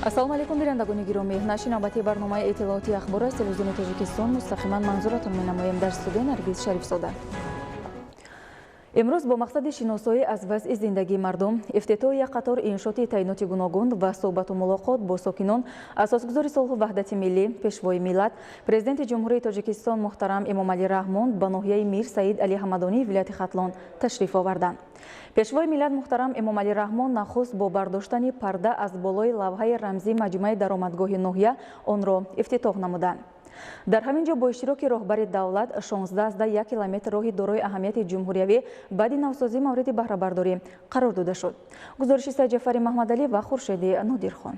ассалому алайкум бирандагони гиромӣ, наши навбати барномаи иттилооти ахбор аз телевизиони Тоҷикистон мустақиман манзуратон менамоем. Дар студия Наргиз Шарифзода. امروز با مقصد شناسایی از وضع زندگی مردم، افتتاح یک قطار انشاءات تعیینات گوناگون و صحبت و ملاقات با ساکنان، اساسگذار صلح و وحدت ملی، پیشوای ملت، پرزیدنت جمهوری تاجیکستان محترم امامعلی رحمون به ناحیه میر سعید علی حمدانی ولایت ختلان تشریف آوردند. پیشوای ملت محترم امامعلی رحمون نخست با برداشتن پرده از بالای لوحه رمزی مجمع درآمدگاه ناحیه آن را افتتاح نمودند. در همین جا با اشتراک راهبر دولت 16 کیلومتر راه دارای اهمیت جمهوریوی بعد نوسازی مورد بهره برداری قرار داده شد. گزارش جعفری محمدعلی و خورشید نادرخان.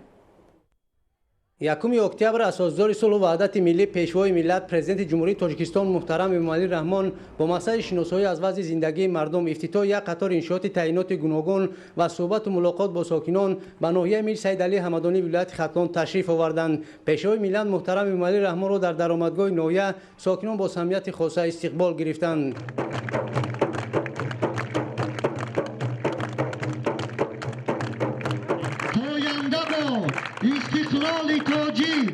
1 اکتبر اساسدار صلح و وحدت ملی پیشوای ملت پرزیدنت جمهوری تاجیکستان محترم امامعلی رحمان با مقصد شناسایی از وضع زندگی مردم، افتتاح یک قطار انشاءات تعیینات گوناگون و صحبت و ملاقات با ساکنان به ناحیه میر سعید علی حمدانی ولایت ختلان تشریف آوردند. پیشوای ملت محترم امامعلی رحمان را در درآمدگاه ناحیه ساکنان با صمیمیت خاصه استقبال گرفتند. استقلال تاجی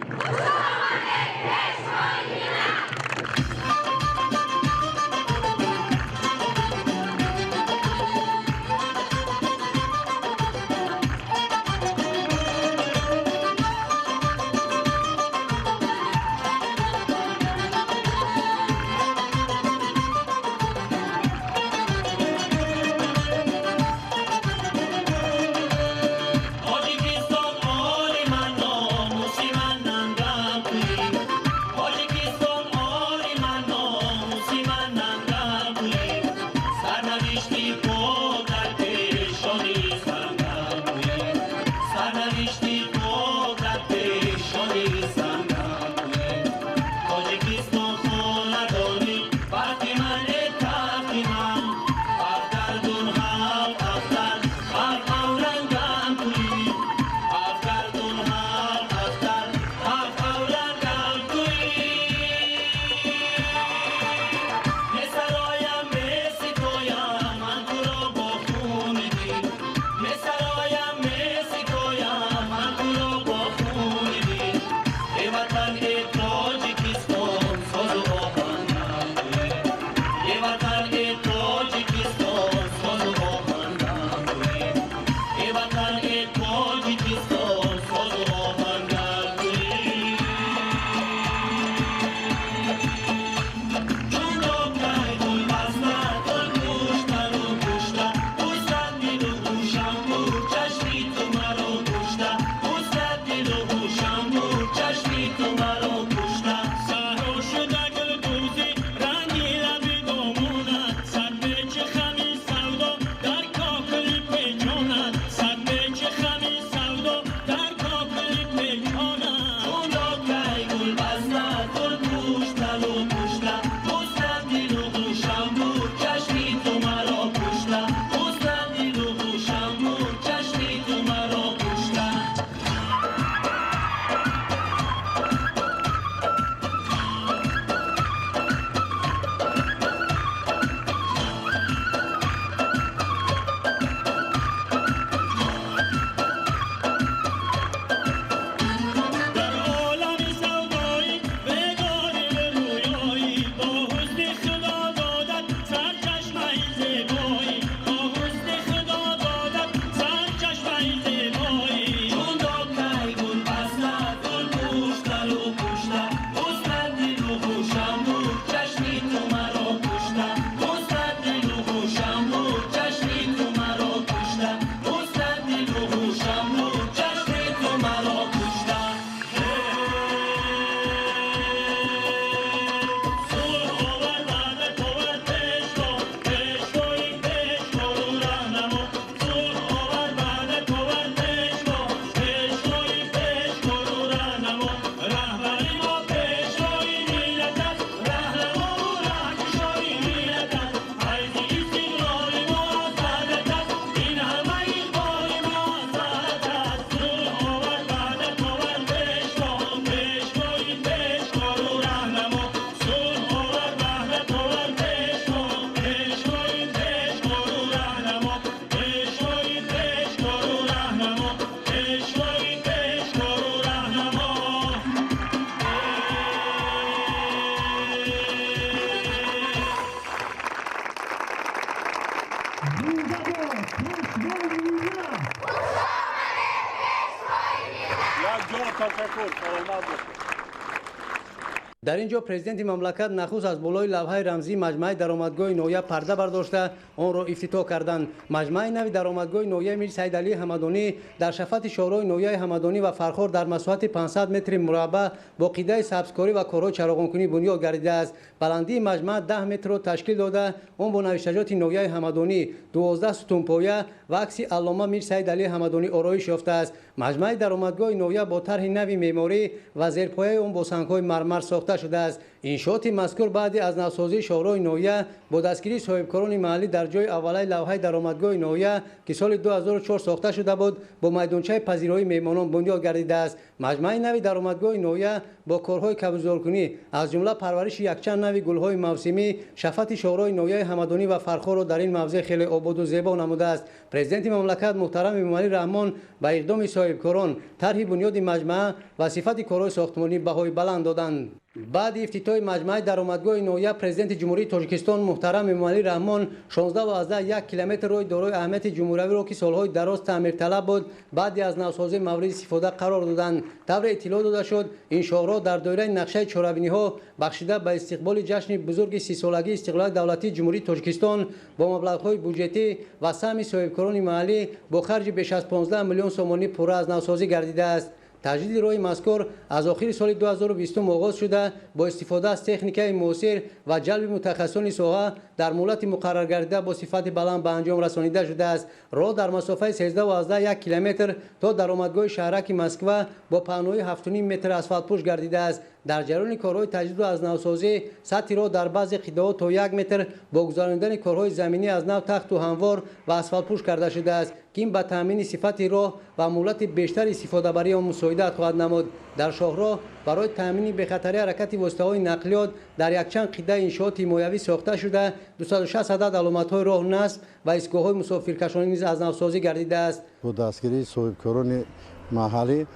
در اینجا پرزیدنت مملکت نخست از بالای لوحه رمزی مجمع درآمدگاه نویه پرده برداشته آن را افتتاح کردند. مجمع نوی درآمدگاه نویه میر سید علی حمدانی در شفت شورای نویه حمدانی و فرخار در مساحت 500 متر مربع با قیده سبزکاری و کارهای چراغانکنی بنیاد گردیده است. بلندی مجمع 10 متر را تشکیل داده آن با نوشتجات نویه حمدانی 12 ستون پایه و عکس علامه میر سید علی حمدانی آرایش یافته است. مجمع درآمدگاه نویه با طرح نوی معماری و زیرپایه آن با سنگ‌های مرمر ساخته شده است. انشاءات مذکور بعد از نوسازی شورای نویه با دستگیری صاحبکاران محلی در جای اولای لوحه درآمدگاه نویه که سال 2004 ساخته شده بود با میدانچه پذیرایی مهمانان بنیاد گردیده است. مجمع نوی درآمدگاه نویه با کارهای کبوترکنی از جمله پرورش یکچند نوع گل‌های موسمی شفت شورای نویه حمدانی و فرخار را در این موضع خیلی آباد و زیبا نموده است. پرزیدنت مملکت محترم امامعلی رحمان با اقدام صاحبکاران طرح بنیاد مجمع و صفت کارهای ساختمانی بهای بلند دادند. بعد افتتاح مجمع درآمدگاه نویه پرزیدنت جمهوری تاجیکستان محترم امامعلی رحمان 16.1 کیلومتر روی دارای اهمیت جمهوری را که سالهای دراز تعمیر طلب بود بعد از نوسازی مورد استفاده قرار دادند. طور اطلاع داده شد این شاهراه در دایره نقشه چهاربینی‌ها بخشیده به استقبال جشن بزرگ 30 سالگی استقلال دولتی جمهوری تاجیکستان با مبلغ‌های بودجتی و سهم صاحبکاران محلی با خرج بیش از 15 میلیون سومانی پوره از نوسازی گردیده است. تجدید راه مذکور از آخر سال 2020 آغاز شده با استفاده از تکنیک معاصر و جلب متخصصان ساحه در مهلت مقرر گردیده با صفت بلند به انجام رسانیده شده است. راه در مسافت 13.1 کیلومتر تا درآمدگاه شهرک مسکو با پهنای 7.5 متر اسفالت پوش گردیده است. در جریان کارهای تجدید و از نوسازی سطح راه در بعضی قطعات تا 1 متر با گذراندن کارهای زمینی از نو تخت و هموار و اسفالت پوش کرده شده است که این به تامین صفت راه و مهلت بیشتر استفاده برای آن مساعدت خواهد نمود. در شاهراه برای تامین بخطری حرکت واسطه‌های نقلیات در یکچند قطعه انشاءات حمایوی ساخته شده 260 عدد علامت‌های راه نصب و ایستگاه‌های مسافرکشانی نیز از نوسازی گردیده است. با دستگیری صاحبکاران محلی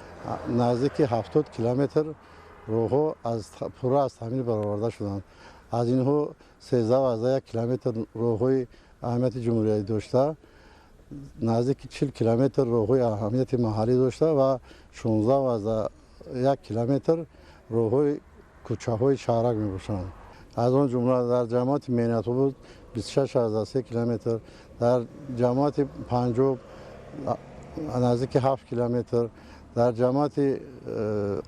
نزدیک 70 کیلومتر راه‌ها پوره از تعمیر برآورده شدند. از اینها 13.1 کیلومتر راه‌های اهمیت جمهوری داشته، نزدیک 40 کیلومتر راه‌های اهمیت محلی داشته و 16.1 کیلومتر راه‌های کوچه‌های شهرک می‌باشند. از آن جمله در جماعت مینت‌آباد 26.3 کیلومتر، در جماعت پنجاب نزدیک 7 کیلومتر، در جماعت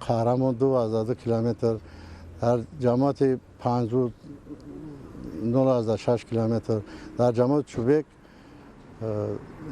قهرمان 2.2 کیلومتر، در جماعت پنجاب 0.6 کیلومتر، در جماعت چوبک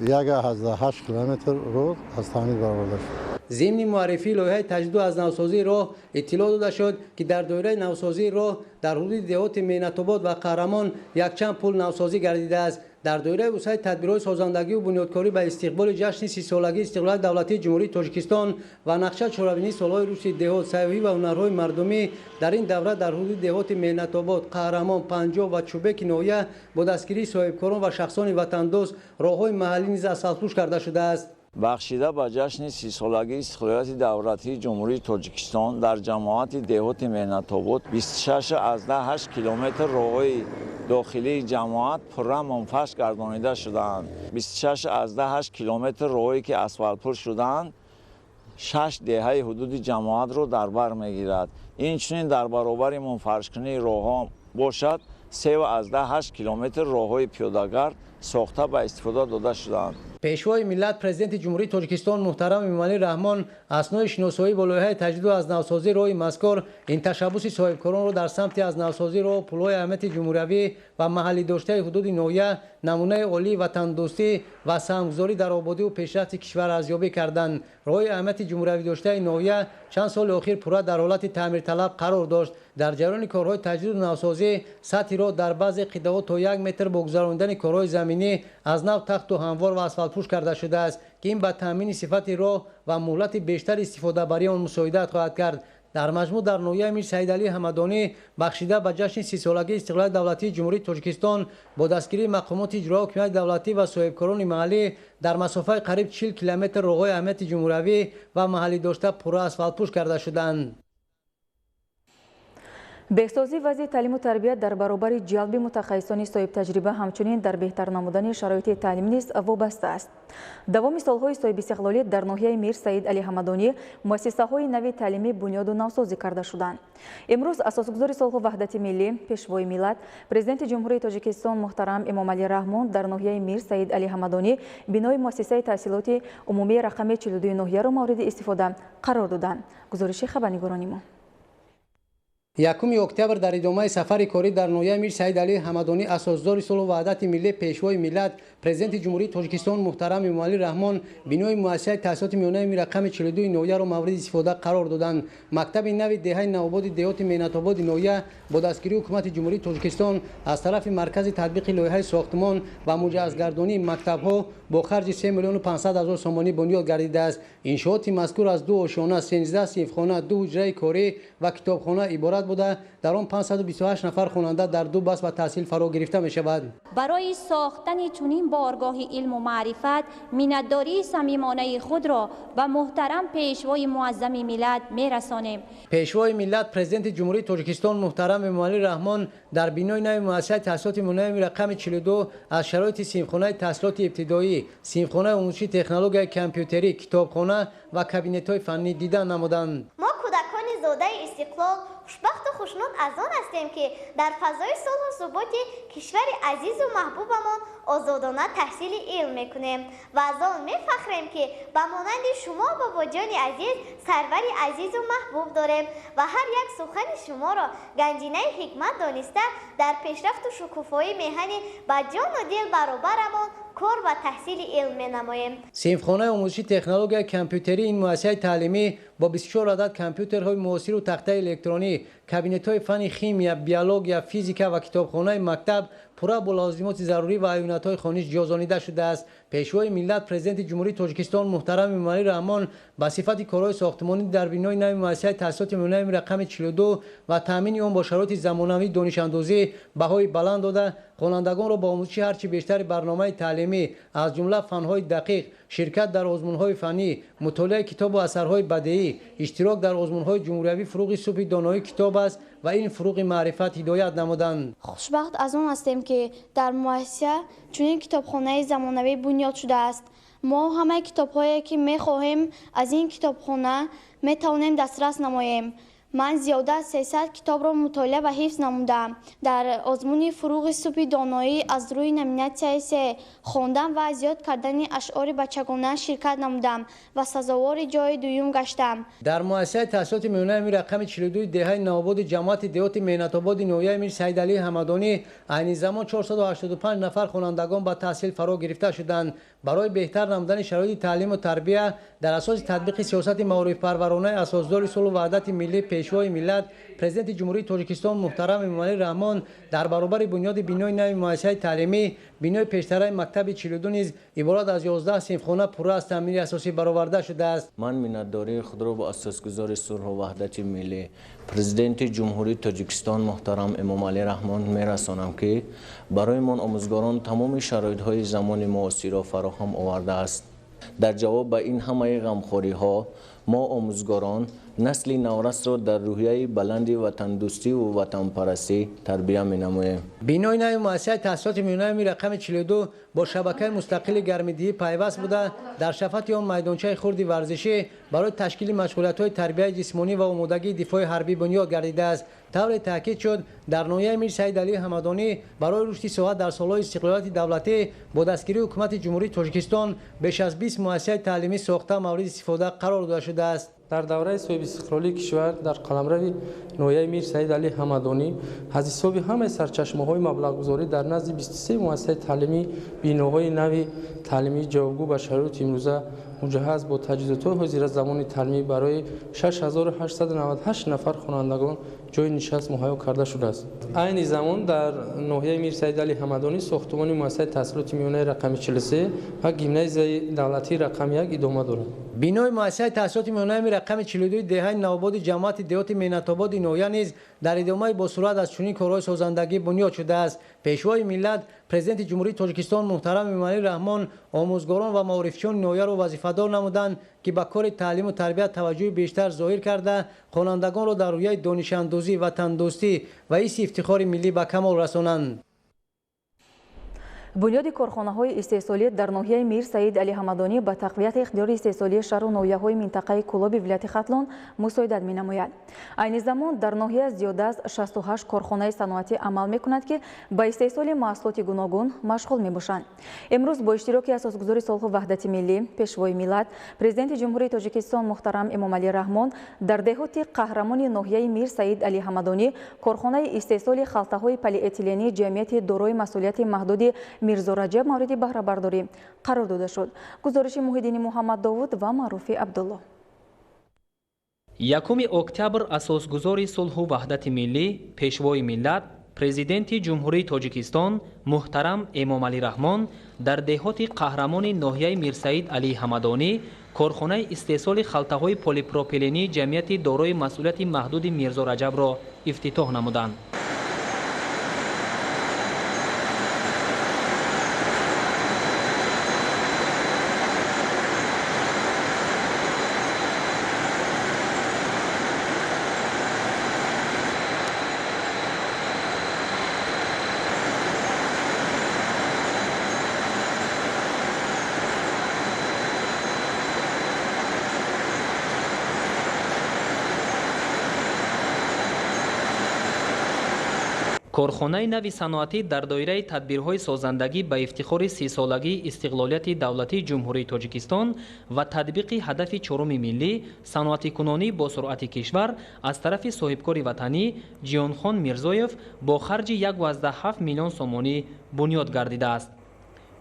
1.8 کیلومتر راه از تعمیر برآورده شد. ضمن معرفی لایحه تجدید و از نوسازی راه اطلاع داده شد که در دایره نوسازی راه در حدود دهات مینت‌آباد و قهرمان یکچند پل نوسازی گردیده است. در دایره وسعت تدبیرهای سازندگی و بنیادکاری به استقبال جشن 30 سالگی استقلال دولتی جمهوری تاجیکستان و نقشه چهاربینی سالهای رشد دهات سیاحی و هنرهای مردمی در این دوره در حدود دهات مینت‌آباد، قهرمان، پنجاب و چوبک نویه با دستگیری صاحبکاران و شخصان وطندوست راههای محلی نیز اسفالت‌پوش کرده شده است. بخشیده به جشن 30 سالگی استقلال دولتی جمهوری تاجیکستان در جماعت دهات مینت‌آباد 26.8 کیلومتر راههای داخلی جماعت پوره منفش گردانیده شدند. 26.8 کیلومتر راهی که اسفالت پوش شدند 6 دهه حدود جماعت را در بر میگیرد. این چنین در برابر منفرشکنی راهها باشد 3.8 کیلومتر راههای پیاده‌گرد ساخته به استفاده داده شدند. پیشوای ملت پرزیدنت جمهوری تاجیکستان محترم امامعلی رحمان اثنای شناسایی با لایحه تجدید و از نوسازی راه مذکور این تشبس صاحبکاران را در سمت از نوسازی راه پل‌های اهمیت جمهوری و محلی داشته حدود نویه نمونه عالی وطن دوستی و سهمگذاری در آبادی و پیشرفت کشور ارزیابی کردند. راه اهمیت جمهوری داشته نویه چند سال اخیر پوره در حالت تعمیر طلب قرار داشت. در جریان کارهای تجدید و نوسازی سطح راه در بعضی قطعات تا 1 متر با گذراندن کارهای زمینی از نو تخت و هموار و اسفالت پوش کرده شده است که این به تامین صفت راه و مهلت بیشتر استفاده برای آن مساعدت خواهد کرد. در مجموع در نویه میر سید علی حمدانی بخشیده به جشن 30 سالگی استقلال دولتی جمهوری تاجیکستان با دستگیری مقامات اجرایی حکومت دولتی و صاحبکاران محلی در مسافت قریب 40 کیلومتر راههای اهمیت جمهوری و محلی داشته پوره اسفالت پوش کرده شدند. بهسازی وضع تعلیم و تربیت در برابر جلب متخصصان صاحب تجربه همچنین در بهتر نمودن شرایط تعلیم نیز وابسته است. دوام سالهای صاحب استقلالیت در ناحیه میر سعید علی حمدانی مؤسسه‌های نوی تعلیمی بنیاد و نوسازی کرده شدند. امروز اساسگذار صلح و وحدت ملی پیشوای ملت پرزیدنت جمهوری تاجیکستان محترم امامعلی رحمان در ناحیه میر سعید علی حمدانی بنای مؤسسه تحصیلات عمومی رقم 42 ناحیه را مورد استفاده قرار دادند. گزارش خبرنگاران ما. 1 اکتبر در ادامه سفر کاری در ناحیه میر سعید علی حمدانی اساسدار صلح و وحدت ملی پیشوای ملت پرزیدنت جمهوری تاجیکستان محترم امامعلی رحمان بنای مؤسسه تحصیلات میانه رقم 42 ناحیه را مورد استفاده قرار دادند. مکتب نوی دهه نوآباد دهات مهنت‌آباد ناحیه با دستگیری حکومت جمهوری تاجیکستان از طرف مرکز تطبیق لایحه ساختمان و مجهزگردانی مکتب‌ها با خرج 3 میلیون و 500 هزار سومانی بنیاد گردیده است. انشاءات مذکور از 2 آشیانه، 13 صنفخانه، 2 حجره کاری و کتابخانه عبارت بوده. در آن 528 نفر خواننده در 2 بخش و تحصیل فرا گرفته می شود. برای ساختن چنین بارگاه علم و معرفت منتداری صمیمانه خود را به محترم پیشوای معظم ملت می رسانیم. پیشوای ملت پرزیدنت جمهوری تاجیکستان محترم امامعلی رحمان در بنای نوی مؤسسه تحصیلات میانه رقم 42 از شرایط صنفخانه تحصیلات ابتدایی، صنفخانه آموزشی تکنولوژی کامپیوتری، کتابخانه و کابینت‌های فنی دیدن نمودند. ما کودکان زاده استقلال خوشبخت و خوشنود از آن هستیم که در فضای صلح و ثبات کشور عزیز و محبوبمان آزادانه تحصیل علم میکنیم و از آن میفخریم که به مانند شما بابا جان عزیز سرور عزیز و محبوب داریم و هر یک سخن شما را گنجینه حکمت دانسته در پیشرفت و شکوفایی میهن با جان و دل برابرمان کار و تحصیل علم نماییم. صنفخانه آموزشی تکنولوژی کامپیوتری این مؤسسه تعلیمی با 24 عدد کامپیوترهای معاصر و تخته الکترونی، کابینت‌های فن شیمی، بیولوژی، فیزیک و کتابخانه مکتب پورا با لازمات ضروری و عیونت‌های خانش جازانیده شده است. پیشوای ملت پرزیدنت جمهوری تاجیکستان محترم امامعلی رحمان با صفت کارهای ساختمانی در بنای نوی مؤسسه تحصیلات میانه رقم 42 و تامین آن با شرایط زمانوی دانش اندازی بهای بلند داده خوانندگان را با آموزش هرچی بیشتر برنامه تعلیمی از جمله فن‌های دقیق، شرکت در آزمون‌های فنی، مطالعه کتاب و اثرهای بدیعی، اشتراک در آزمون‌های جمهوری فروغ صبح دانایی کتاب است و این فروغ معرفت هدایت نمودند. خوشبخت از آن هستیم که در مؤسسه چنین کتابخانه زمانوی بنیاد شده است. ما همه کتاب‌هایی که می‌خواهیم از این کتابخانه می‌توانیم دسترس نماییم. من زیاده از 300 کتاب را مطالعه و حفظ نمودم. در آزمون فروغ صبح دانایی از روی نامیناسیون 3 خواندن و زیاد کردن اشعار بچگانه شرکت نمودم و سزاوار جای دوم گشتم. در مؤسسه تحصیلات میانه رقم 42 دهه نوآباد جماعت دهات مهنت‌آباد ناحیه میر سعید علی حمدانی عین زمان 485 نفر خوانندگان با تحصیل فرا گرفته شدند. برای بهتر نمودن شرایط تعلیم و تربیت در اساس تطبیق سیاست معارف پرورانه اساسدار صلح و وحدت ملی پیشوای ملت پرزیدنت جمهوری تاجیکستان محترم امامعلی رحمان در برابر بنیاد بنای نوی مؤسسه تعلیمی بنای پیشتر مکتب 42 نیز عبارت از 11 صنفخانه پورا از تامین اساسی برآورده شده است. من منتداری خود را با اساسگذار صلح و وحدت ملی پرزیدنت جمهوری تاجیکستان محترم امامعلی رحمان میرسانم که برای من آموزگاران تمام شرایط‌های زمان معاصر را فراهم آورده است. در جواب به این همه غمخوری‌ها ما آموزگاران نسل نورس را در روحیه بلند وطن دوستی و وطن پرستی تربیت می‌نماییم. بنای نوی مؤسسه تحصیلات میانه رقم 42 با شبکه مستقل گرم‌دهی پیوست بوده در شفت آن میدانچه خرد ورزشی برای تشکیل مشغولیت‌های تربیت جسمانی و آمادگی دفاع حربی بنیاد گردیده است. طور تاکید شد در ناحیه میر سعید علی حمدانی برای رشد ساحت در سالهای استقلالیت دولتی با دستگیری حکومت جمهوری تاجیکستان بیش از 20 مؤسسه تعلیمی ساخته مورد استفاده قرار داده شده است. در دوره صاحب استقلالی کشور در قلمرو ناحیه میر سعید علی حمدانی از حساب همه سرچشمه‌های مبلغ‌گذاری در نزد 23 مؤسسه تعلیمی بناهای نوی تعلیمی جوابگو به شرایط امروزه مجهز با تجهیزات حاضر زمان تعلیمی برای 6898 نفر خوانندگان جای نشست مهیا کرده شده است. عین زمان در ناحیه میر سعید علی حمدانی ساختمان مؤسسه تحصیلات میانه رقم 43 و گیمنازیوم دولتی رقم 1 ادامه دارد. بینای مؤسسه تأسیسات میانه رقم 42 دهه نوآباد جماعت دهات مهنت‌آباد نویا نیز در ادامه با سرعت از چنین کارهای سازندگی بنیاد شده است. پیشوای ملت پرزیدنت جمهوری تاجیکستان محترم امامعلی رحمان آموزگاران و معارفچیان نویا را وظیفه‌دار نمودند که به کار تعلیم و تربیت توجه بیشتر ظاهر کرده خوانندگان را در رویه دانش اندوزی و تندرستی و حس افتخار ملی به کمال رسانند. بنیاد کارخانه‌های استحصالی در ناحیه میر سعید علی حمدانی به تقویت اختیار استحصالی شهر و ناحیه‌های منطقه کلاب ولایت ختلان مساعدت می‌نماید. عین زمان در ناحیه زیاده از 68 کارخانه صنعتی عمل می‌کند که به استحصال محصولات گوناگون مشغول می‌باشند. امروز با اشتراک اساسگذار صلح و وحدت ملی پیشوای ملت پرزیدنت جمهوری تاجیکستان محترم امامعلی رحمان در دهات قهرمان ناحیه میر سعید علی حمدانی کارخانه استحصال خلطه‌های پلی‌اتیلنی جمعیت دارای مسئولیت محدود میرزا رجب مورد بهره برداری قرار داده شد. گزارش محیدین محمد داوود و معروف عبدالله. 1 اکتبر اساسگذار صلح و وحدت ملی پیشوای ملت پرزیدنت جمهوری تاجیکستان محترم امامعلی رحمان در دهات قهرمان ناحیه میرسعید علی حمدانی کارخانه استحصال خلطه‌های پلی‌پروپیلنی جمعیت دارای مسئولیت محدود میرزا رجب را افتتاح نمودند. کارخانه نوی صنعتی در دایره تدبیرهای سازندگی به افتخار 30 سالگی استقلالیت دولتی جمهوری تاجیکستان و تطبیق هدف 4 ملی صنعتی کنانی با سرعت کشور از طرف صاحبکار وطنی جیانخان میرزایف با خرج 1.7 میلیون سومانی بنیاد گردیده است.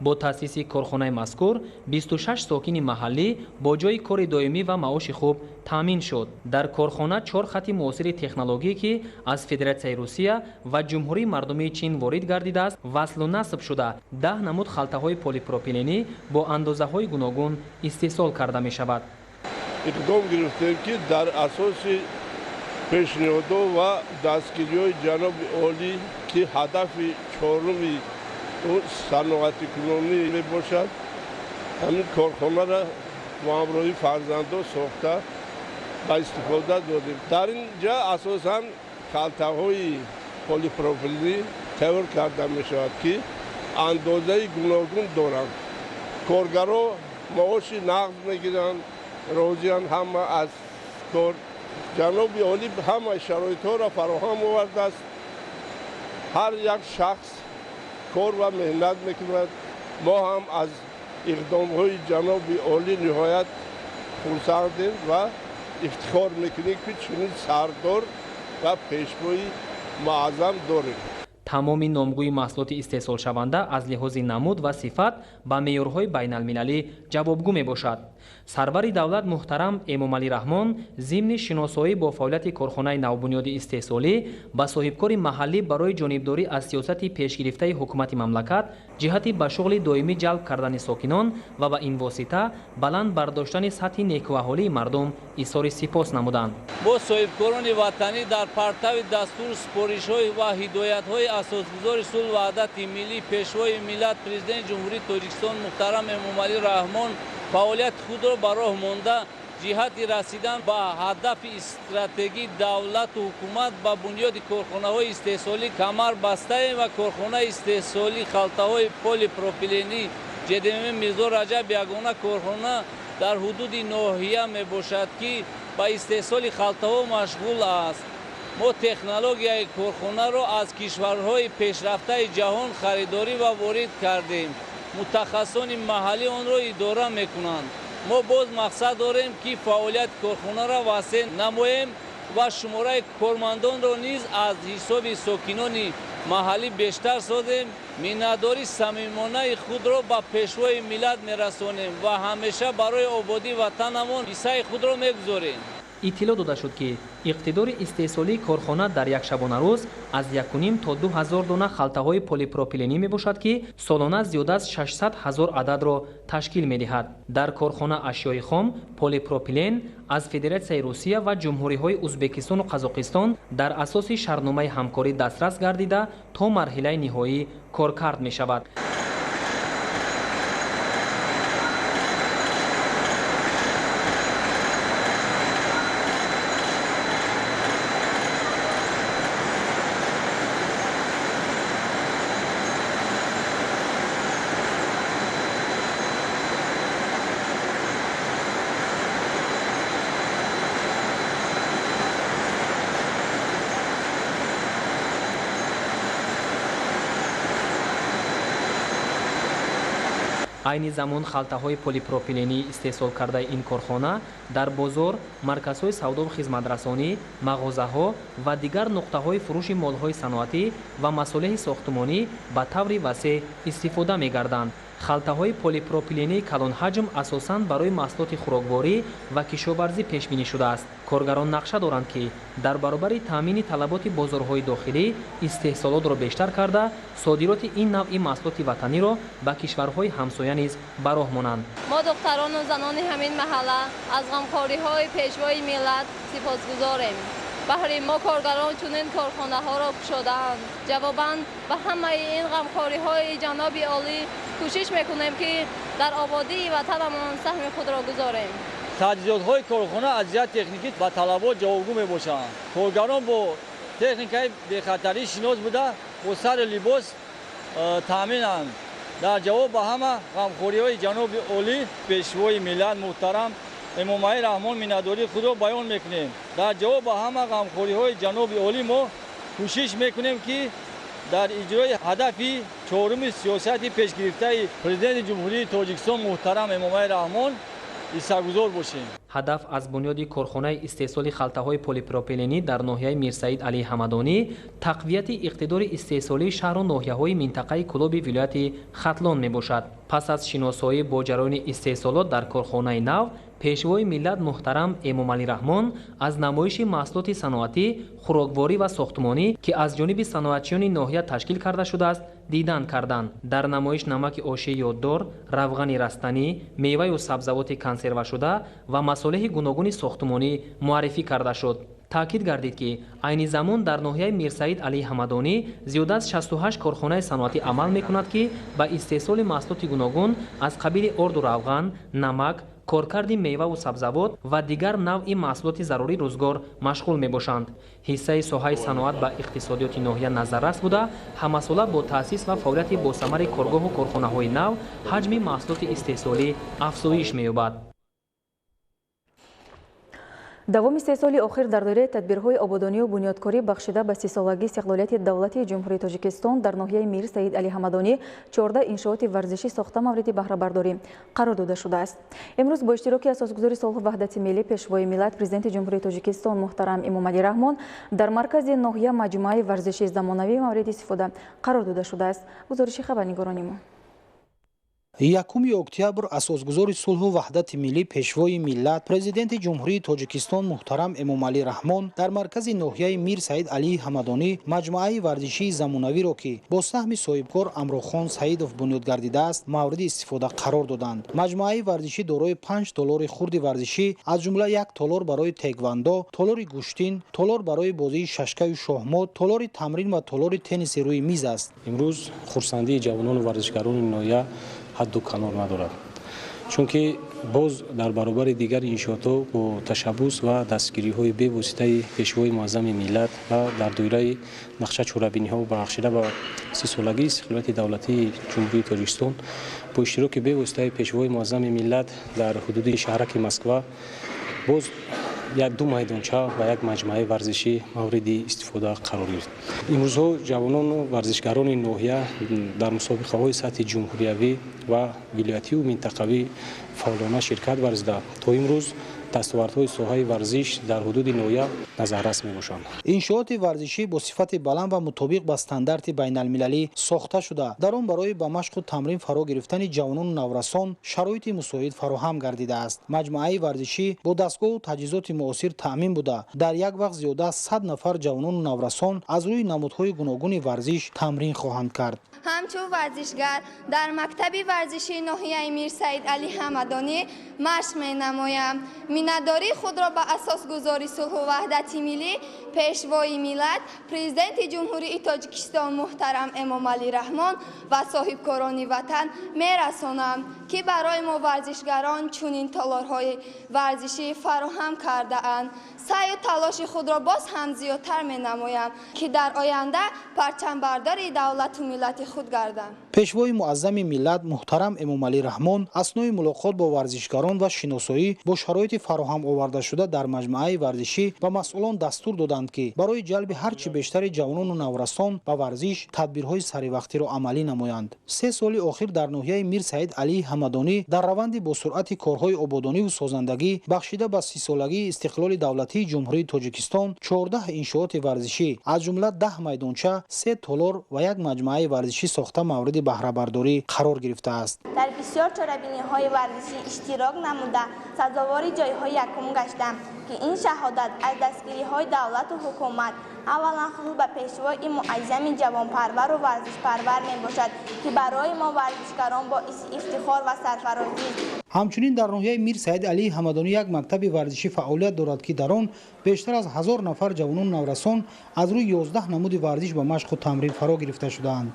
با تأسیس کارخانه مذکور 26 ساکن محلی با جای کار دائمی و معاش خوب تامین شد. در کارخانه 4 خط معاصر تکنولوژی که از فدراسیای روسیه و جمهوری مردمی چین وارد گردیده است وصل و نصب شده 10 نمود خلطه‌های پلی‌پروپیلنی با اندازه‌های گوناگون استحصال کرده می شود. اقدام گرفتیم که در اساس پیشنهادها و دستگیری‌های جناب عالی که هدف 4 صنعتی کنونی می باشد همین کارخانه را با همراهی فرزندان ساخته به استفاده دادیم. در اینجا اساساً خلطه‌های پلی‌پروپیلنی تهیه کرده می شود که اندازه گوناگون دارند. کارگرها معاش نقد می گیرند، روزیان همه از کار. جناب عالی همه شرایط ها را فراهم آورده است. هر یک شخص کار و مهنت میکند. ما هم از اقدام های جناب عالی نهایت خرسندیم و افتخار میکنیم که چنین سردار و پیشوای معظم داریم. تمام نامگوی محصولات استحصال شونده از لحاظ نمود و صفت به معیارهای بین المللی جوابگو می باشد. سرور دولت محترم امامعلی رحمان ضمن شناسایی با فعالیت کارخانه نوبنیاد استحصالی به صاحبکار محلی برای جانبداری از سیاست پیشگرفته حکومت مملکت جهت به شغل دائمی جلب کردن ساکنان و به این واسطه بلند برداشتن سطح نیکوحالی مردم اظهار سپاس نمودند. با صاحبکاران وطنی در پرتو دستور سپارش‌های و هدایت‌های اساسگذار صلح و وحدت ملی پیشوای ملت پرزیدنت جمهوری تاجیکستان محترم امامعلی رحمان فعالیت خود را به راه مانده جهت رسیدن به هدف استراتژی دولت و حکومت با بنیاد کارخانه‌های استحصالی کمر بسته و کارخانه استحصالی خلطه‌های پلی‌پروپیلنی جدم میرزا رجب یگانه کارخانه در حدود ناحیه می باشد که به استحصال خلطه‌ها مشغول است. ما تکنولوژی کارخانه را از کشورهای پیشرفته جهان خریداری و وارد کردیم. متخصصان محلی آن را اداره میکنند. ما باز مقصد داریم که فعالیت کارخانه را وسیع نماییم و شماره کارمندان را نیز از حساب ساکنان محلی بیشتر سازیم. مینداری صمیمانه خود را به پیشوای ملت میرسانیم و همیشه برای آبادی وطنمان حصه خود را میگذاریم. иттилоъ дода шуд ки иқтидори истеҳсолии корхона дар як шабонарӯз аз 1.5 то 2000 дона халтаҳои полипропиленӣ мебошад ки солона зиёда аз 600 000 ададро ташкил медиҳад. Дар корхона ашёи хом полипропилен аз Федератсияи Русия ва ҷумҳуриҳои Узбекистону Қазоқистон дар асоси шартномаи ҳамкорӣ дастрас гардида то марҳилаи ниҳоӣ коркард мешавад. айни замон халтаҳои полипропиленӣ истеҳсол кардаи ин корхона дар бозор, марказҳои савдову хизматрасонӣ, мағозаҳо ва дигар нуқтаҳои фурӯши молҳои саноатӣ ва масолеҳи сохтумонӣ ба таври васеъ истифода мегарданд. халтаҳои полипропилении калонҳаҷм асосан барои маҳсулоти хӯрокворӣ ва кишоварзӣ пешбинӣ шудааст. коргарон нақша доранд ки дар баробари таъмини талаботи бозорҳои дохилӣ истеҳсолотро бештар карда, содироти ин навъи маҳсулоти ватаниро ба кишварҳои ҳамсоя низ ба роҳ монанд. мо духтарону занони ҳамин маҳалла аз ғамхориҳои пешвои миллат сипосгузорем. баҳри мо коргарон чунин корхонаҳоро кушодаанд. ҷавобан ба ҳамаи ин ғамхориҳои ҷаноби олӣ кӯшиш мекунем ки дар ободии ватанамон саҳми худро гузорем. таҷҳизотҳои корхона аз ҷиҳати техникӣ ба талабот ҷавобгӯ мебошанд. коргарон бо техникаи бехатарӣ шинос буда бо сари либос таъминанд. дар ҷавоб ба ҳама ғамхориҳои ҷаноби олӣ пешвои миллат муҳтарам эмомалӣ раҳмон миннатдории худро баён мекунем. дар ҷавоб ба ҳама ғамхориҳои ҷаноби олӣ мо кӯшиш мекунем ки дар иҷрои ҳадафи чоруми сиёсати пешгирифтаи президенти ҷумҳурии Тоҷикистон муҳтарам Эмомалӣ Раҳмон иссагузор бошем. ҳадаф аз бунёди корхонаи истеҳсоли халтаҳои полипропиленӣ дар ноҳияи Мирсаид Алӣ Ҳамадонӣ тақвияти иқтидори истеҳсолии шаҳру ноҳияҳои минтақаи Кӯлоби вилояти Хатлон мебошад. пас аз шиносоӣ бо ҷараёни истеҳсолот дар корхонаи нав, пешвои миллат муҳтарам Эмомалӣ Раҳмон аз намоиши маҳсулоти саноатӣ, хӯрокворӣ ва сохтумонӣ ки аз ҷониби саноатчиёни ноҳия ташкил карда шудааст, дидан карданд. дар намоиш намаки ошии ёддор, равғани растанӣ, меваю сабзавоти консервашуда ва масолеҳи гуногуни сохтумонӣ муаррифӣ карда шуд. таъкид гардид ки айни замон дар ноҳияи Мирсаид Алӣ Ҳамадонӣ зиёда аз 68 корхонаи саноатӣ амал мекунад ки ба истеҳсоли маҳсулоти гуногун аз қабили орду равған, намак, коркарди меваву сабзавот ва дигар навъи маҳсулоти зарурӣ рӯзгор машғул мебошанд. ҳиссаи соҳаи саноат ба иқтисодиёти ноҳия назаррас буда, ҳамасола бо таъсис ва фаъолияти босамари коргоҳу корхонаҳои нав ҳаҷми маҳсулоти истеҳсолӣ афзоиш меёбад. давом истеҳсоли охир дар доираи тадбирҳои ободонию бунёдкорӣ бахшида ба 30-солагии истиқлолияти давлати ҷумҳурии Тоҷикистон дар ноҳияи Мир Саид Алӣ Ҳамадонӣ 14 иншооти варзишӣ сохта мавриди баҳрабардорӣ қарор дода шудааст. имрӯз бо иштироки асосгузори Солҳу ваҳдати миллӣ пешвои миллат Президенти ҷумҳурии Тоҷикистон муҳтарам Эмомалӣ Раҳмон дар маркази ноҳия маҷмӯаи варзишии замонавӣ мавриди истифода қарор дода шудааст. гузориши хабарнигорони мо. 1 октябр асосгузори сулҳу ваҳдати миллӣ пешвои миллат Президенти ҷумҳурии Тоҷикистон муҳтарам Эмомалӣ Раҳмон дар маркази ноҳияи Мир Саид Алӣ Ҳамадонӣ маҷмӯаи варзишии замонавиро ки бо саҳми соҳибкор Амрохон Саидов бунёд гардидааст мавриди истифода қарор доданд. маҷмӯаи варзишӣ дорои 5 толори хурди варзишӣ аз ҷумла 1 толор барои теквандо, толори гӯштин, толор барои бозии шашкаю шоҳмот, толори тамрин ва толори тенниси рӯи миз аст. имрӯз хурсандии ҷавонону варзишгарони ноҳия ҳадду канор надорад, чунки боз дар баробари дигари иншоотҳо бо ташаббус ва дастгириҳои бевоситаи пешвои муаззами миллат ва дар доираи нақша чорабиниҳо бахшида ба 30-солагии истиқлолияти давлатии ҷумҳурии Тоҷикистон бо иштироки бевоситаи пешвои муаззами миллат дар ҳудуди шаҳраки Москва боз ду майдонча ва як маҷмӯаи варзишӣ мавриди истифода қарор гирифт. имрӯзҳо ҷавонону варзишгарони ноҳия дар мусобиқаҳои сатҳи ҷумҳуриявӣ ва вилоятиву минтақавӣ фаъолона ширкат варзида то имрӯз дастовардҳои соҳаи варзиш дар ҳудуди ноҳия назаррас мебошанд. иншооти варзишӣ бо сифати баланд ва мутобиқ ба стандарти байналмилалӣ сохта шуда дар он барои ба машқу тамрин фаро гирифтани ҷавонону наврасон шароити мусоид фароҳам гардидааст. маҷмӯаи варзишӣ бо дастгоҳу таҷҳизоти муосир таъмин буда дар як вақт зиёда аз 100 нафар ҷавонону наврасон аз рӯи намудҳои гуногуни варзиш тамрин хоҳанд кард. ҳамчун варзишгар дар мактаби варзишии ноҳияи Мир Саид Али Ҳамадонӣ машқ менамоям. миннатдории худро ба асосгузори сулҳу ваҳдати миллӣ, пешвои миллат, президенти ҷумҳурии Тоҷикистон муҳтарам Эмомалӣ Раҳмон ва соҳибкорони ватан мерасонам, ки барои мо варзишгарон чунин толорҳои варзишӣ фароҳам кардаанд. саъю талоши худро боз ҳам зиёдтар менамоям, ки дар оянда парчамбардори давлату миллати худ гардам. пешвои муаззами миллат муҳтарам Эмомалӣ Раҳмон аснои мулоқот бо варзишгарон ва шиносоӣ бо шароити фароҳам овардашуда дар маҷмӯаи варзишӣ ба масъулон дастур доданд, ки барои ҷалби ҳарчи бештари ҷавонону наврасон ба варзиш тадбирҳои саривақтиро амалӣ намоянд. 3 соли охир дар ноҳияи Мир Саид Алии Ҳамадонӣ дар раванди босуръати корҳои ободониву созандагӣ бахшида ба 30-солагии истиқлоли давлатии ҷумҳурии Тоҷикистон 14 иншооти варзишӣ аз ҷумла 10 майдонча, 3 толор ва 1 маҷмӯаи варзишӣ сохта мавриди баҳрабардорӣ қарор гирифтааст. дар бисёр чорабиниҳои варзишӣ иштирок намуда сазовори ҷойҳои якум гаштам, ки ин шаҳодат аз дастгириҳои давлату ҳукумат аввалан хусус ба пешвои муаззами ҷавонпарвару варзишпарвар мебошад, ки барои мо варзишгарон боиси ифтихор ва сарфарозист. ҳамчунин дар ноҳияи Мир Саид Алии Ҳамадонӣ як мактаби варзишӣ фаъолият дорад, ки дар он бештар аз 1000 нафар ҷавонону наврасон аз рӯи 11 намуди варзиш ба машқу тамрин фаро гирифта шудаанд.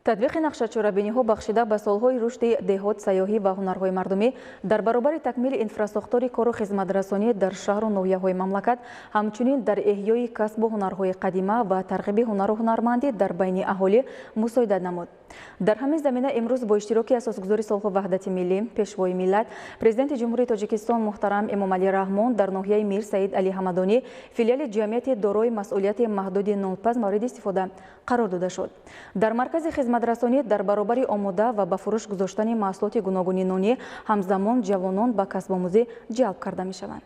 татбиқи нақшачорабиниҳо бахшида ба солҳои рушди деҳот, сайёҳӣ ва ҳунарҳои мардумӣ дар баробари такмили инфраструктури кору хизматрасонӣ дар шаҳру ноҳияҳои мамлакат, ҳамчунин дар эҳёи касбу ҳунарҳои қадима ва тарғиби ҳунару ҳунармандӣ дар байни аҳолӣ мусоидат намуд. дар ҳамин замина имрӯз бо иштироки асосгузори солҳу ваҳдати миллӣ, пешвои миллат, президенти ҷумҳурии Тоҷикистон муҳтарам Эмомалӣ Раҳмон дар ноҳияи Мир Саид Али Ҳамадонӣ филиали ҷамъияти дорои масъулияти маҳдуди нонпаз мавриди истифода қарор дода шуд. дар маркази хизматрасонӣ дар баробари омода ва ба фурӯш гузоштани маҳсулоти гуногуни нонӣ ҳамзамон ҷавонон ба касбомӯзӣ ҷалб карда мешаванд.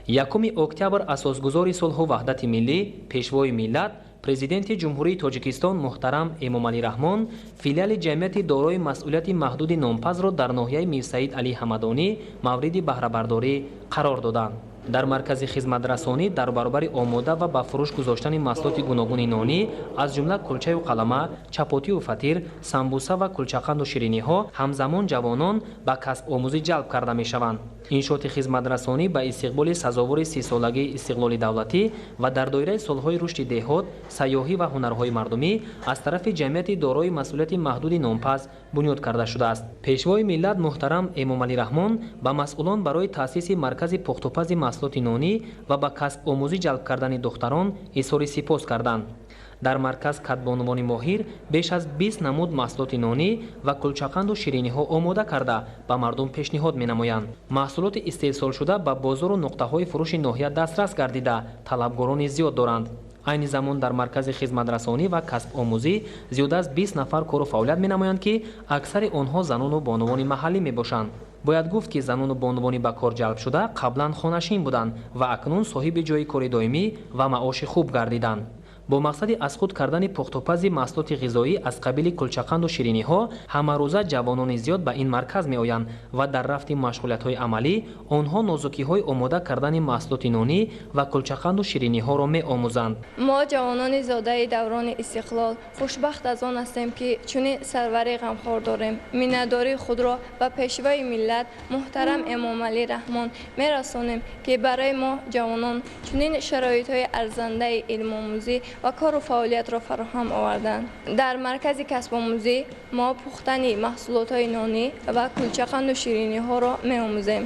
1 октябр асосгузори сулҳу ваҳдати миллӣ, пешвои миллат, президенти ҷумҳурии Тоҷикистон муҳтарам Эмомалӣ Раҳмон филиали ҷамъияти дорои масъулияти маҳдуди нонпазро дар ноҳияи Мир Саид Али Ҳамадонӣ мавриди баҳрабардорӣ қарор доданд. дар маркази хизматрасонӣ дар баробари омода ва ба фурӯш гузоштани маҳсулоти гуногуни нонӣ аз ҷумла кулчаю қалама, чапотию фатир, самбуса ва кулчақанду шириниҳо ҳамзамон ҷавонон ба касбомӯзӣ ҷалб карда мешаванд. иншооти хизматрасонӣ ба истиқболи сазовори 30-солагии истиқлоли давлатӣ ва дар доираи солҳои рушди деҳот, сайёҳӣ ва ҳунарҳои мардумӣ аз тарафи ҷамъияти дорои масъулияти маҳдуди нонпаз бунёд карда шудааст. пешвои миллат муҳтарам Эмомалӣ Раҳмон ба масъулон барои таъсиси маркази пухтупази маҳсулоти нонӣ ва ба касбомӯзӣ ҷалб кардани духтарон изҳори сипос карданд. дар марказ катбонувони моҳир беш аз 20 намуд маҳсулоти нонӣ ва кулчақанду шириниҳо омода карда ба мардум пешниҳод менамоянд. маҳсулоти истеҳсолшуда ба бозору нуқтаҳои фурӯши ноҳия дастрас гардида талабгорони зиёд доранд. айни замон дар маркази хизматрасонӣ ва касбомӯзӣ зиёда аз 20 нафар кору фаъолият менамоянд, ки аксари онҳо занону бонувони маҳаллӣ мебошанд. бояд гуфт, ки занону бонувони ба кор ҷалб шуда қаблан хонашин буданд ва акнун соҳиби ҷои кори доимӣ ва маоши хуб гардиданд. бо мақсади аз худ кардани пухтупази маҳсулоти ғизоӣ аз қабили кулчақанду шириниҳо ҳамарӯза ҷавонони зиёд ба ин марказ меоянд ва дар рафти машғулиятҳои амалӣ онҳо нозукиҳои омода кардани маҳсулоти нонӣ ва кулчақанду шириниҳоро меомӯзанд. мо ҷавонони зодаи даврони истиқлол хушбахт аз он ҳастем, ки чунин сарвари ғамхор дорем. миннатдории худро ба пешвои миллат муҳтарам Эмомалӣ Раҳмон мерасонем, ки барои мо ҷавонон чунин шароитҳои арзандаи илмомӯзӣ ва кору фаъолиятро фароҳам оварданд. дар маркази касбомӯзӣ мо пухтани маҳсулотҳои нонӣ ва кулчақанду шириниҳоро меомӯзем.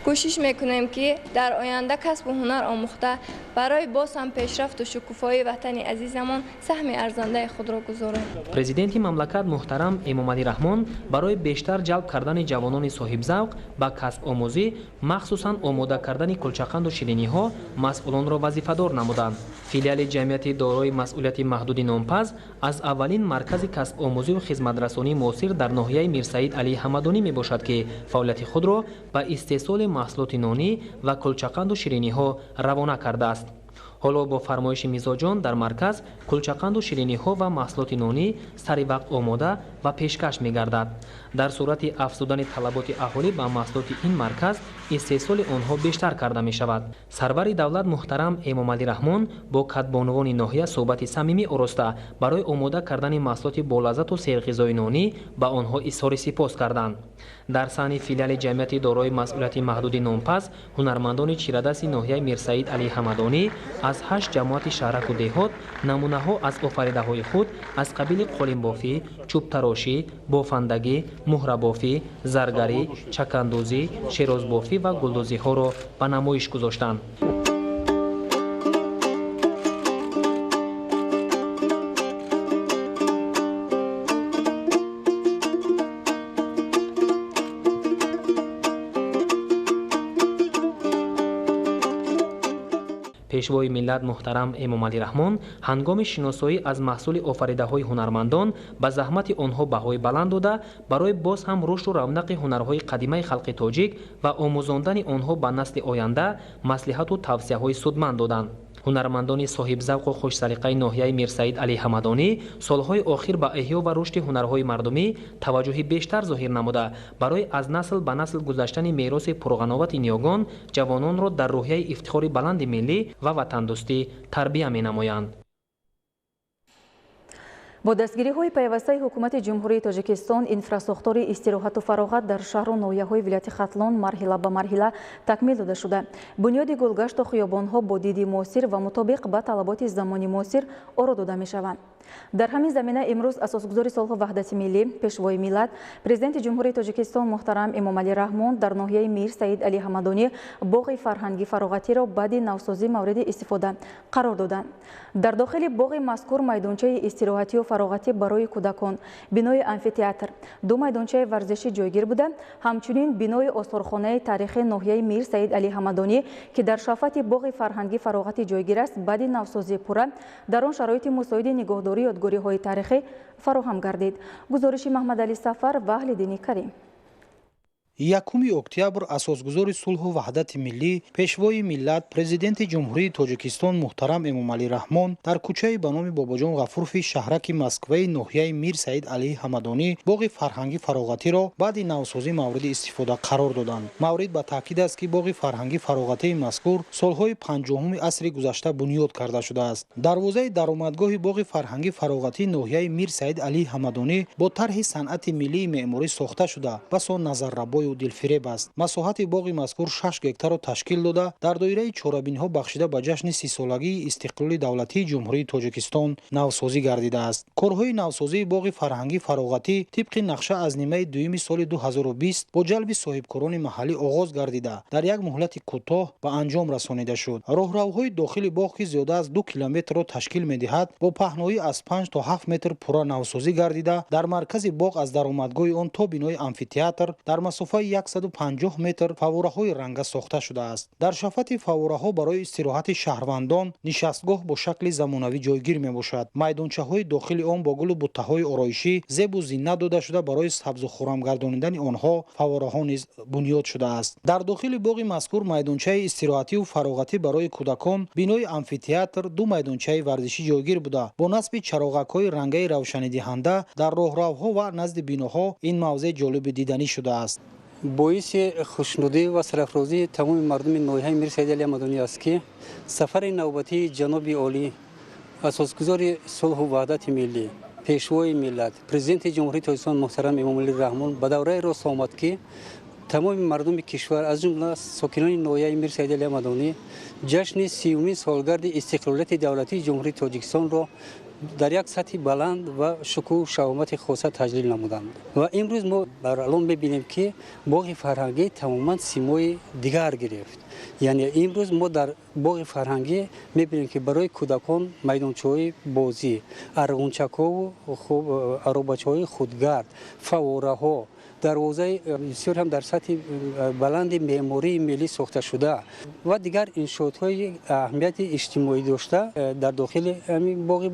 кӯшиш мекунем, ки дар оянда касбу ҳунар омӯхта барои боз ҳам пешрафту шукуфои ватани азизамон саҳми арзандаи худро гузорем. президенти мамлакат муҳтарам Эмомалӣ Раҳмон барои бештар ҷалб кардани ҷавонони соҳибзавқ ба касбомӯзӣ, махсусан омода кардани кулчақанду шириниҳо масъулонро вазифадор намуданд. филиали ҷамъияти дорои масъулияти маҳдуди номпаз аз аввалин маркази касбомӯзию хизматрасонии муосир дар ноҳияи Мирсаид Алии Ҳамадонӣ мебошад, ки фаъолияти худро ба истеҳсоли маҳсулоти нонӣ ва кулчақанду шириниҳо равона кардааст. ҳоло бо фармоиши мизоҷон дар марказ кулчақанду шириниҳо ва маҳсулоти нонӣ сари вақт омода ва пешкаш мегардад. дар сурати афзудани талаботи аҳолӣ ба маҳсулоти ин марказ истеҳсоли онҳо бештар карда мешавад. сарвари давлат муҳтарам Эмомалӣ Раҳмон бо кадбонувони ноҳия суҳбати самимӣ ороста барои омода кардани маҳсулоти болаззату серғизои нонӣ ба онҳо изҳори сипос карданд. дар саҳни филиали ҷамъияти дорои масъулияти маҳдуди номпаз ҳунармандони чирадаси ноҳияи Мирсаид Алии Ҳамадонӣ аз 8 ҷамоати шаҳраку деҳот намунаҳо аз офаридаҳои худ аз қабили қолинбофӣ, чӯбтарошӣ, бофандагӣ, муҳрабофӣ, заргарӣ, чакандӯзӣ, шерозбофӣ ва гулдӯзиҳоро ба намоиш гузоштанд. пешвои миллат муҳтарам Эмомалӣ Раҳмон ҳангоми шиносоӣ аз маҳсули офаридаҳои ҳунармандон ба заҳмати онҳо баҳои баланд дода барои боз ҳам рушду равнақи ҳунарҳои қадимаи халқи тоҷик ва омӯзондани онҳо ба насли оянда маслиҳату тавсияҳои судманд доданд. ҳунармандони соҳибзавқу хушсалиқаи ноҳияи Мирсаид Алии Ҳамадонӣ солҳои охир ба эҳё ва рушди ҳунарҳои мардумӣ таваҷҷӯҳи бештар зоҳир намуда барои аз насл ба насл гузаштани мероси пурғановати ниёгон ҷавононро дар рӯҳияи ифтихори баланди миллӣ ва ватандӯстӣ тарбия менамоянд. бо дастгириҳои пайвастаи ҳукумати ҷумҳурии Тоҷикистон инфраструктури истироҳату фароғат дар шаҳру ноҳияҳои вилояти Хатлон марҳила ба марҳила такмил дода шуда. бунёди гулгашту хиёбонҳо бо диди муосир ва мутобиқ ба талаботи замони муосир оро дода мешаванд. дар ҳамин замина имрӯз асосгузори солҳу ваҳдати миллӣ пешвои миллат президенти ҷумҳурии Тоҷикистон муҳтарам Эмомалӣ Раҳмон дар ноҳияи Мирсаид Алии Ҳамадонӣ боғи фарҳангӣ фароғатиро баъди навсозӣ мавриди истифода қарор доданд. дар дохили боғи мазкур майдончаи истироҳатию фароғатӣ барои кӯдакон, бинои амфитеатр, ду майдончаи варзишӣ ҷойгир буда, ҳамчунин бинои осторхонаи таърихи ноҳияи Мирсаид Алии Ҳамадонӣ ки дар шафати боғи фарҳангӣ фароғатӣ ҷойгир аст баъди навсозии пурра дар он шароити мусоиди нигоҳдории ёдгориҳои таърихӣ фароҳам гардид. гузориши Маҳмадалӣ Сафар ва Аҳлиддини Карим. 1 октябр асосгузори сулҳу ваҳдати миллӣ пешвои миллат президенти ҷумҳурии Тоҷикистон муҳтарам Эмомалӣ Раҳмон дар кӯчаи ба номи Бобоҷон Ғафурови шаҳраки Москваи ноҳияи Мирсаид Алии Ҳамадонӣ боғи фарҳангӣ фароғатиро баъди навсозӣ мавриди истифода қарор доданд. маврид ба таъкид аст ки боғи фарҳангӣ фароғатии мазкур солҳои 50-уми асри гузашта бунёд карда шудааст. дарвозаи даромадгоҳи боғи фарҳангӣ фароғатии ноҳияи Мирсаид Алии Ҳамадонӣ бо тарҳи санъати миллии меъморӣ сохта шуда басо назаррабой дилфиреб аст. масоҳати боғи мазкур 6 гектарро ташкил дода дар доираи чорабиниҳо бахшида ба ҷашни 30-солагии истиқлоли давлатии ҷумҳурии Тоҷикистон навсозӣ гардидааст. корҳои навсозии боғи фарҳангӣ фароғатӣ тибқи нақша аз нимаи дуюми соли 2020 бо ҷалби соҳибкорони маҳаллӣ оғоз гардида дар як муҳлати кӯтоҳ ба анҷом расонида шуд. роҳравҳои дохили боғ ки зиёда аз 2 километрро ташкил медиҳад бо паҳноӣ аз 5 то 7 метр пурра навсозӣ гардида дар маркази боғ аз даромадгоҳи он то бинои амфитеатр дар масофаи 150 метр фаввораҳои ранга сохта шудааст. дар шафати фаввораҳо барои истироҳати шаҳрвандон нишастгоҳ бо шакли замонавӣ ҷойгир мебошад. майдончаҳои дохили он бо гулу буттаҳои ороишӣ зебу зиннат дода шуда барои сабзу хуррам гардонидани онҳо фаввораҳо низ бунёд шудааст. дар дохили боғи мазкур майдончаи истироҳатию фароғатӣ барои кӯдакон, бинои амфитеатр, ду майдончаи варзишӣ ҷойгир буда бо насби чароғакҳои рангаи равшанидиҳанда дар роҳравҳо ва назди биноҳо ин мавзеъ ҷолиби диданӣ шудааст. боиси хушнудӣ ва сарафрозии тамоми мардуми ноҳияи Мирсаид Алии Ҳамадонӣ аст ки сафари навбатии ҷаноби олӣ асосгузори сулҳу ваҳдати миллӣ пешвои миллат президенти ҷумҳурии Тоҷикистон муҳтарам Эмомалӣ Раҳмон ба даврае рост омад ки тамоми мардуми кишвар аз ҷумла сокинони ноҳияи Мирсаид Алии Ҳамадонӣ ҷашни 30-умин солгарди истиқлолияти давлатии ҷумҳурии Тоҷикистонро дар як сатҳи баланд ва шукӯҳу шаҳомати хоса таҷлил намуданд. ва имрӯз мо дар алон мебинем ки боғи фарҳангӣ тамоман симои дигар гирифт. яъне имрӯз мо дар боғи фарҳангӣ мебинем ки барои кӯдакон майдончаҳои бозӣ, арғунчакҳову аробачаҳои худгард, фаввораҳо, دروازه بسیار هم در سطح بلند معماری ملی ساخته شده و دیگر انشاءات‌های اهمیت اجتماعی داشته در داخل همین باغ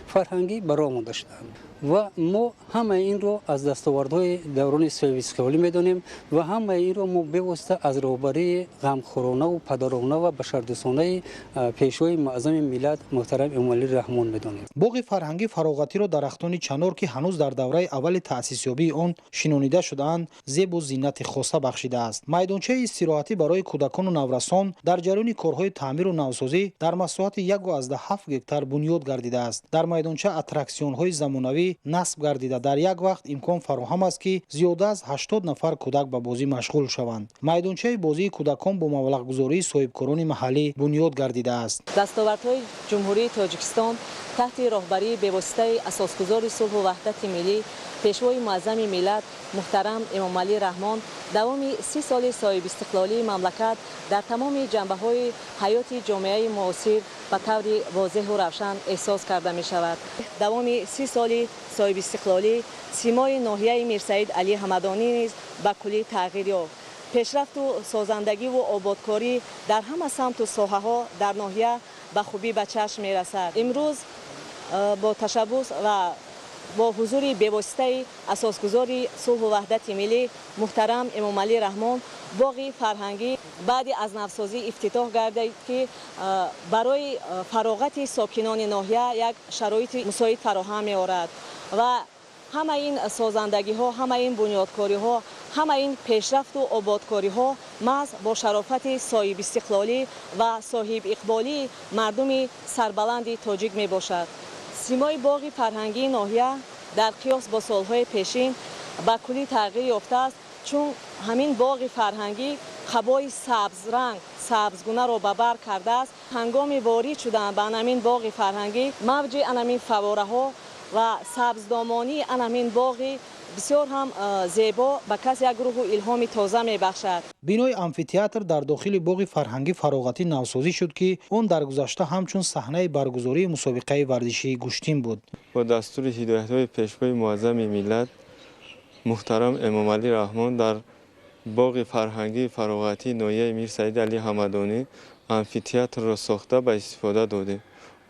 فرهنگی برآمده شدند و ما همه این رو از دستاوردهای دوران صاحب استقلالی میدانیم و همه این رو ما بواسطه از رهبری غمخورانه و پدرانه و بشردوستانه پیشوای معظم ملت محترم امامعلی رحمان میدانیم. باغ فرهنگی فراغتی را درختان چنار که هنوز در دوره اول تأسیسیابی آن شنونیده شده‌اند زیب و زینت خاصه بخشیده است. میدانچه استراحتی برای کودکان و نورسان در جریان کارهای تعمیر و نوسازی در مساحت 1.7 گکتار بنیاد گردیده است. در میدانچه اتراکسیون‌های زمانوی نصب گردیده در یک وقت امکان فراهم است که زیاده از 80 نفر کودک به بازی مشغول شوند. میدانچه بازی کودکان با مبلغ‌گذاری صاحبکاران محلی بنیاد گردیده است. دستاوردهای جمهوری تاجیکستان تحت راهبری به واسطه اساسگزار صلح و وحدت ملی پیشوای معظم ملت محترم امامعلی رحمان دوام 30 سال صاحب استقلالی مملکت در تمام جنبه‌های حیات جامعه معاصر به طور واضح و روشن احساس کرده می شود. دوام 30 سال صاحب استقلالی سیمای ناحیه میرسعید علی حمدانی نیز به کلی تغییر یافت. پیشرفت و سازندگی و آبادکاری در همه سمت و ساحه‌ها در ناحیه به خوبی به چشم می رسد. امروز با تشبث و با حضور بی‌واسطه اساسگزار صلح و وحدت ملی محترم امامعلی رحمان باغ فرهنگی بعد از نوسازی افتتاح گردید که برای فراغت ساکنان ناحیه یک شرایط مساعد فراهم می‌آورد و همه این سازندگی ها، همه این بنیادکاری ها، همه این پیشرفت و آبادکاری ها محض با شرافت صاحب استقلالی و صاحب اقبالی مردم سربلند تاجیک می باشد. سیمای باغ فرهنگی ناحیه در قیاس با سالهای پیشین به کلی تغییر یافته است، چون همین باغ فرهنگی خبای سبز رنگ سبزگونه را به بر کرده است. هنگام وارد شدن به همین باغ فرهنگی موج همین فواره ها و سبزدامانی همین باغ بسیار هم زیبا به کسی یک روح و الهام تازه می بخشد. بینای آمفی‌تئاتر در داخل باغ فرهنگی فراغتی نوسازی شد که اون در گذشته همچون صحنه برگزاری مسابقه ورزشی گشتین بود. با دستور هدایت‌های پیشوای معظم ملت محترم امامعلی رحمان در باغ فرهنگی فراغتی ناحیه میرسعید علی حمدانی آمفی‌تئاتر را ساخته به استفاده داده.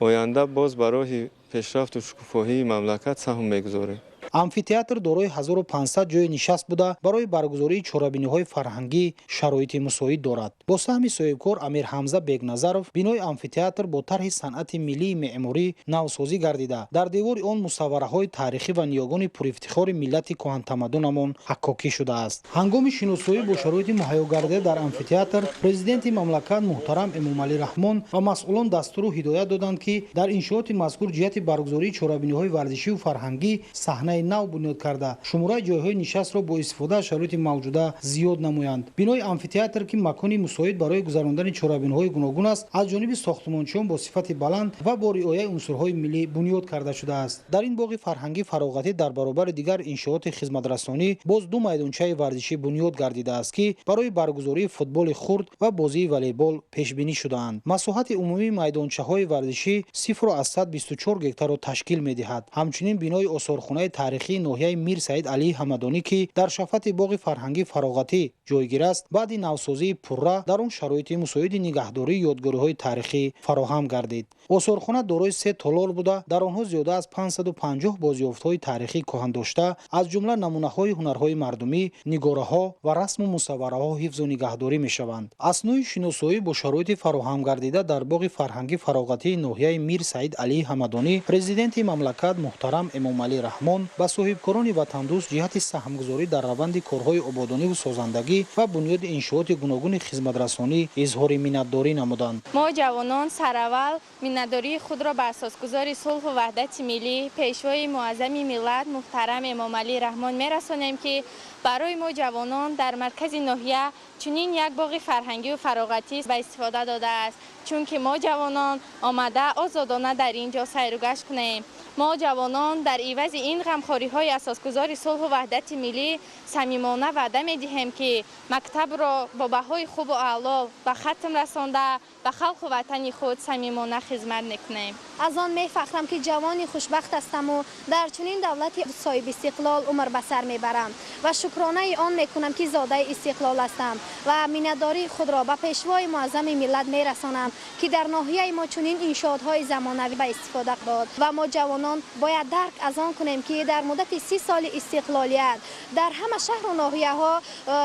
آینده باز برای پیشرفت و شکوفایی مملکت سهم می‌گذاریم. آمفی‌تئاتر دارای 1500 جای نشست بوده برای برگزاری چهاربینی‌های فرهنگی شرایط مساعد دارد. با سهم صاحبکار امیر حمزه بیگنظرов بینای آمفی‌تئاتر با طرح صنعت ملی معماری نوسازی گردیده. در دیوار آن مصوره‌های تاریخی و نیاگان پرافتخار ملت کهن‌تمدنمان حکاکی شده است. هنگام شناسایی با شرایط مهیا گردیده در آمفی‌تئاتر پرزیدنت مملکت محترم امامعلی رحمان و مسئولان دستور و هدایت دادند که در انشاءات مذکور جهت برگزاری چهاربینی‌های ورزشی و فرهنگی صحنه نو بنیاد کرده شماره جایهای نشست را با استفاده از شرایط موجوده زیاد نمایند. بینای آمفی‌تئاتر که مکانی مساعد برای گذراندن چهاربینی‌های گوناگون است از جانب ساختمانچیان با صفت بلند و با رعایت عنصرهای ملی بنیاد کرده شده است. در این باغ فرهنگی فراغتی در برابر دیگر انشاءات خدمت‌رسانی باز دو میدانچه ورزشی بنیاد گردیده است که برای برگزاری فوتبال خرد و بازی والیبال پیش بینی شده‌اند. مساحت عمومی میدانچه‌های ورزشی 0.124 گکتار را تشکیل می‌دهد. همچنین بینای آثارخانه تاریخی ناحیه میرسعید علی حمدانی که در شفت باغ فرهنگی فراغتی جایگیر است بعد نوسازی پرره در آن شرایط مساعد نگهداری یادگاری‌های تاریخی فراهم گردید. آثارخانه دارای 3 تالار بوده در آنها زیاده از 550 بازیافت‌های تاریخی کهن داشته از جمله نمونه‌های هنرهای مردمی، نگاره‌ها و رسم و مصوره‌ها حفظ و نگهداری می‌شوند. اسناد شناسایی با شرایط فراهم گردیده در باغ فرهنگی فراغتی ناحیه میرسعید علی حمدانی پرزیدنت مملکت محترم امامعلی رحمان با صاحبکاران وطندوست جهت سهمگذاری در روند کارهای آبادانی و سازندگی و بنیاد انشاءات گوناگون خدمت‌رسانی اظهار منتداری نمودند. ما جوانان سرول منتداری خود را به اساسگزار صلح و وحدت ملی پیشوای معظم ملت محترم امامعلی رحمان میرسانیم که برای ما جوانان در مرکز ناحیه چنین یک باغ فرهنگی و فراغتی به استفاده داده است چون که ما جوانان آمده آزادانه در اینجا سیر و گشت کنیم. ما جوانان در عوض این غمخوری‌های اساسگذار صلح و وحدت ملی صمیمانه وعده می‌دهیم که مکتب را با بهای خوب و اعلی به ختم رسانده به خلق و وطن خود صمیمانه خدمت می‌کنیم. از آن می‌فخرم که جوانی خوشبخت هستم و در چنین دولت صاحب استقلال عمر به سر میبرم و شکرانه آن میکنم که زاده استقلال هستم و مینداری خود را به پیشوای معظم ملت میرسانم که در ناحیه ما چنین انشاءات‌های زمانوی به استفاده داد و ما جوانان باید درک از آن کنیم که در مدت 30 سال استقلالیت در همه شهر و ناحیه ها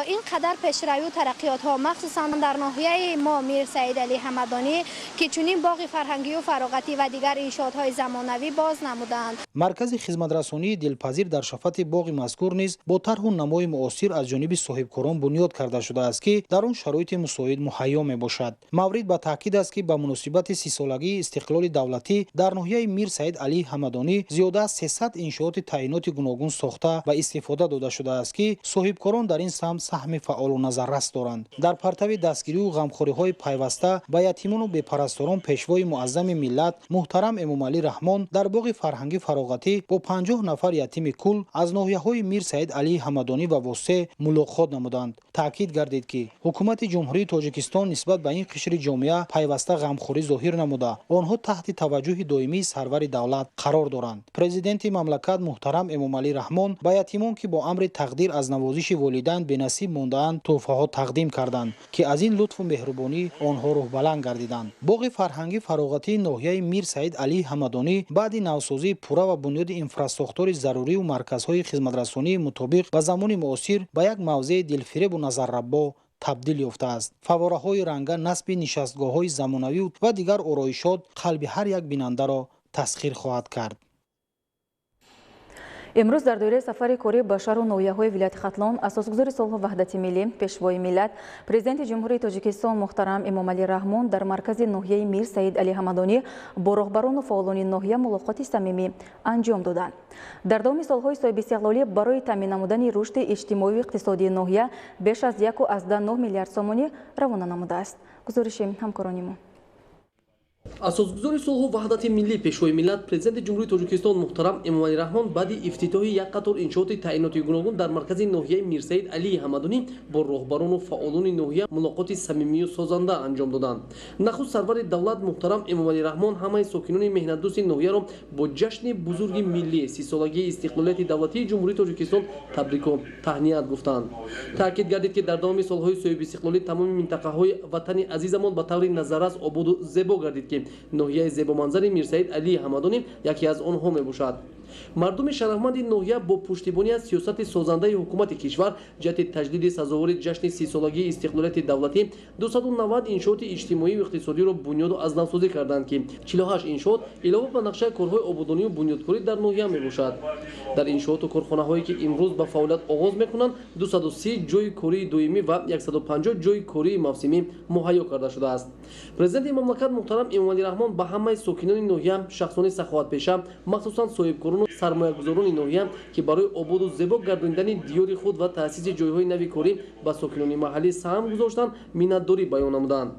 اینقدر پیشروی و ترقیات ها مخصوصا در ناحیه ما میر سعید علی حمدانی که چنین باغ فرهنگی و فراغتی و دیگر انشاءات های زمانوی باز نمودند. مرکز خدمترسانی دلپذیر در شفت باغ مذکور نیز با طرح و نمای معاصر از جانب صاحبکاران بنیاد کرده شده است که در آن شرایط مساعد مهیا می باشد. مورد به تاکید است که به مناسبت 30 سالگی استقلال دولتی در ناحیه میر سعید علی حمدانی زیاده از 300 انشاءات تعیینات گوناگون ساخته و استفاده داده شده است که صاحبکاران در این سمت سهم فعال و نظررس دارند. در پرتو دستگیری و غمخوری‌های پیوسته به یتیمان و بپرستاران پیشوای معظم ملت محترم امامعلی رحمان در باغ فرهنگی فراغتی با 50 نفر یتیم کل از ناحیه‌های میر سعید علی حمدانی و واسطه ملاقات نمودند. تاکید گردید که حکومت جمهوری تاجیکستان نسبت به این قشر جامعه پیوسته غمخوری ظاهر نموده آنها تحت توجه دائمی سرور دولت قرار دارند. پرزیدنت مملکت محترم امامعلی رحمان به یتیمان که با امر تقدیر از نوازش والدین به نصیب مانده‌اند تحفه‌ها تقدیم کردند که از این لطف و مهربانی آنها روح بلند گردیدند. باغ فرهنگی فراغتی ناحیه میر سعید علی حمدانی بعد نوسازی پوره و بنیاد انفراستراکچور ضروری و مرکزهای خدمترسانی مطابق به زمان معاصر به یک موضع دلفریب و نظرربا تبدیل یافته است. فواره‌های رنگه، نصب نشستگاه‌های زمانوی و دیگر آرایشات قلب هر یک بیننده را تسخیر خواهد کرد. امروز در دوره سفر کاری به شهر و ناحیه‌های ولایت ختلان اساسگذار صلح و وحدت ملی پیشوای ملت پرزیدنت جمهوری تاجیکستان محترم امامعلی رحمان در مرکز ناحیه میر سعید علی حمدانی با راهبران و فعالان ناحیه ملاقات صمیمی انجام دادند. در دام سالهای صاحب استقلالی برای تامین نمودن رشد اجتماعی و اقتصادی ناحیه بیش از 1.9 میلیارد سومانی روانه نموده است. گزارش همکارانمان. اساسگذار صلح و وحدت ملی پیشوای ملت پرزیدنت جمهوری تاجیکستان محترم امامعلی رحمان بعد افتتاح یک قطار انشاءات تعییناتی گوناگون در مرکز ناحیه میر سعید علی حمدانی با راهبران و فعالان ناحیه ملاقات صمیمی و سازنده انجام دادند. نخست سرور دولت محترم امامعلی رحمان همه ساکنان مهنت‌دوست ناحیه را با جشن بزرگ ملی 30 سالگی استقلالیت دولتی جمهوری تاجیکستان تبریک و تهنیت گفتند. تاکید گردید که در دام سالهای صاحب استقلالی تمام منطقه‌های وطن عزیزمان به طور نظررس آباد و زیبا گردید که ناحیه زیبا منظر میر سعید علی حمدانی یکی از آنها می باشد. مردم شرفمند ناحیه با پشتیبانی از سیاست سازنده حکومت کشور جهت تجدید سزاوار جشن 30 سالگی استقلالیت دولتی 290 انشاءات اجتماعی و اقتصادی را بنیاد و از نوسازی کردند که 48 انشاءات علاوه بر نقشه کارهای آبادانی و بنیادکاری در ناحیه می باشد. در انشاءات و کارخانه‌هایی که امروز به فعالیت آغاز می‌کنند 230 جای کاری دائمی و 150 جای کاری موسمی مهیا کرده شده است. پرزیدنت مملکت محترم امامعلی رحمان به همه ساکنان ناحیه شخصان سخاوتپیشه مخصوصا صاحبکاران و سرمایه‌گذاران ناحیه که برای آباد و زیبا گرداندن دیار خود و تأسیس جایهای نوی کاری به ساکنان محلی سهم گذاشتند منتداری بیان نمودند.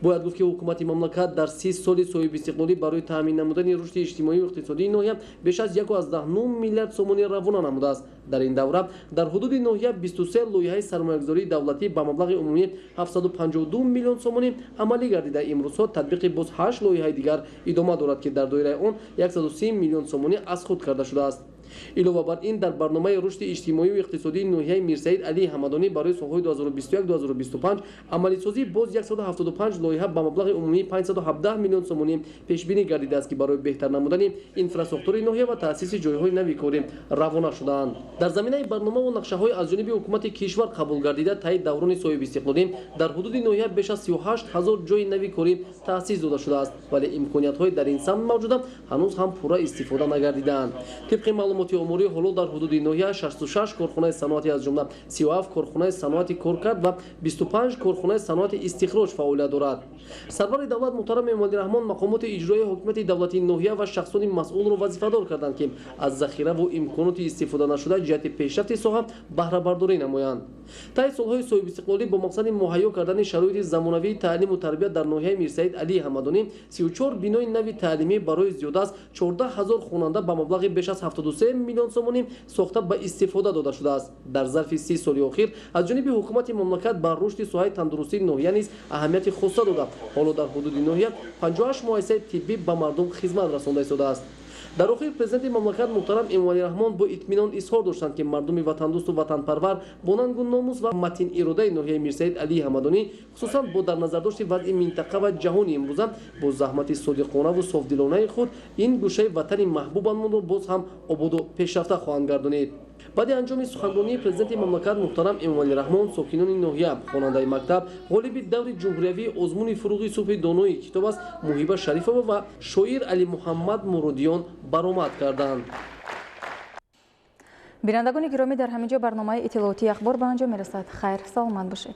باید گفت که حکومت مملکت در 30 سال صاحب استقلالی برای تامین نمودن رشد اجتماعی و اقتصادی ناحیه بیش از 1.9 میلیارد سومانی روانه نموده است. در این دوره در حدود ناحیه 23 لایحه سرمایه‌گذاری دولتی با مبلغ عمومی 752 میلیون سومانی عملی گردیده امروزها تطبیق باز 8 لایحه دیگر ادامه دارد که در دایره آن 130 میلیون سومانی از خود کرده شده است. علاوه بر این در برنامه رشد اجتماعی و اقتصادی ناحیه میر سعید علی حمدانی برای سالهای 2021-2025 عملی سازی باز 175 لایحه با مبلغ عمومی 517 میلیون سومانی پیش بینی گردیده است که برای بهتر نمودن اینفراستراکچور ناحیه و تأسیس جایهای نوی کاری روانه شده‌اند. در زمینه برنامه و نقشه‌های از جانب حکومت کشور قبول گردیده تا دوران صاحب استقلالی در حدود ناحیه بیش از 38000 جای نوی کاری تأسیس داده شده است ولی امکانیت‌های در این سمت موجود هنوز هم پورا استفاده نگردیدند. طبق маълумоти омурӣ ҳоло дар ҳудуди ноҳия 66 корхонаи саноатӣ аз ҷумла 37 корхонаи саноати коркард ва 25 корхонаи саноати истихроҷ фаъолият дорад. Сарвари давлат муҳтарам Эмомалӣ Раҳмон мақомоти иҷроии ҳокимияти давлати ноҳия ва шахсони масъулро вазифадор карданд ки аз захираву имконоти истифода нашуда ҷиҳати пешрафти соҳа баҳрабардорӣ намоянд. таи солҳои соҳибистиқлолӣ бо мақсади муҳайё кардани шароити замонавии таълиму тарбият дар ноҳияи Мирсаид Алии Ҳамадонӣ 34 бинои нави таълимӣ барои зиёда аз 14 000 хонанда ба маблағи беш аз 73 миллион сомонӣ сохта ба истифода дода шудааст. дар зарфи 30 соли охир аз ҷониби ҳукумати мамлакат ба рушди соҳаи тандурустии ноҳия низ аҳамияти хоса дода ҳоло дар ҳудуди ноҳия 58 муассисаи тиббӣ ба мардум хизмат расонда истодааст. дар охир президенти мамлакат муҳтарам Эмомалӣ Раҳмон бо итминон изҳор доштанд ки мардуми ватандӯсту ватанпарвар бо нангу номус ва матин иродаи ноҳияи Мирсаид Алии Ҳамадонӣ хусусан бо дар назардошти вазъи минтақа ва ҷаҳони имрӯза бо заҳмати содиқонаву софдилонаи худ ин гӯшаи ватани маҳбубамонро боз ҳам ободу пешрафта хоҳанд гардонид. баъди анҷоми сухангонии президенти мамлакат муҳтарам Эмомалӣ Раҳмон сокинони ноҳия хонандаи мактаб ғолиби даври ҷумҳуриявии озмуни фуруғи субҳи донои китоб аст Муҳиба Шарифова ва шоир Али Муҳаммад Мурудиён баромад карданд. бинандагони гиромӣ дар ҳамин ҷо барномаи иттилоотии ахбор ба анҷом мерасад. хайр саломат бошед.